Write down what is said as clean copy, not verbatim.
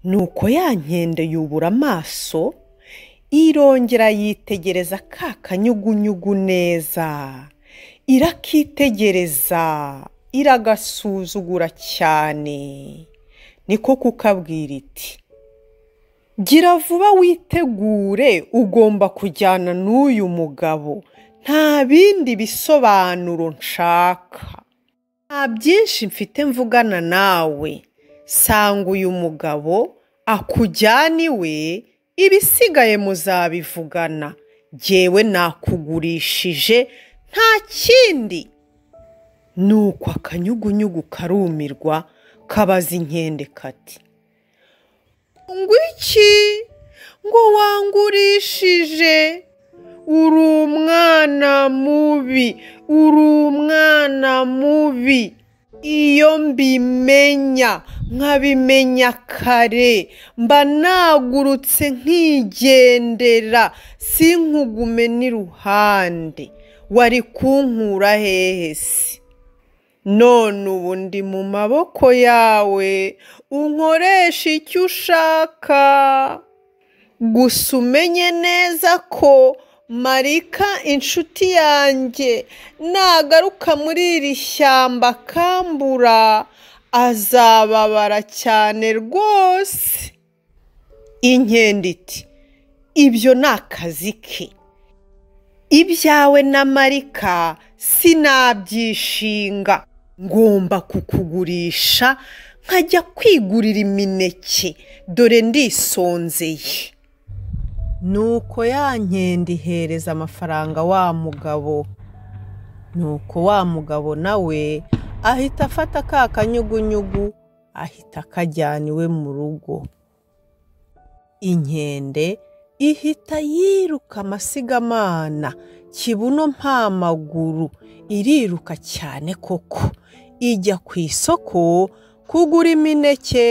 Nuko ya nkende yubura amaso, irongera yitegereza ka kanyugunyugu neza. Irakitegereza, iragasuzugura cyane. Niko kukabwira iti, gira vuba witegure, ugomba kujyana n'uyu mugabo. Nta bindi bisobanuro nshaka. Nta byinshi mfite mvugana nawe. Sanga uyu mugabo akujyana iwe, ibisigaye muzabivugana. Jyewe nakugurishije, nta kindi. Nuko akanyugunyugu karumirwa, kabaza inkende kati, ngo iki? Ngo wangurishije? Uri umwana mubi, uri umwana mubi. Iyo mbimenya, nkabimenya kare, mba nagurutse nkigendera, sinkugume n'iruhande. Wari kunkura hehe se? None ubu ndi mu maboko yawe, unkoresha icyo ushaka. Gusa umenye neza ko Marika inshuti yanjye nagaruka muri iri shyamba akambura, azababara cyane rwose. Inkende iti, ibyo ni akazi ke. Ibyawe na Marika sinabyishinga. Ngomba kukugurisha nkajya kwigurira imineke, dore ndisonzeye. Nuko ya nkende ihereza amafaranga wa mugabo. Nuko wa mugabo nawe ahita afata ka kanyugunyugu, ahita akajyana iwe mu rugo. Inkende ihita yiruka amasigamana, kibuno mpa maguru, iriruka cyane koko. Ijya ku isoko kugura imineke.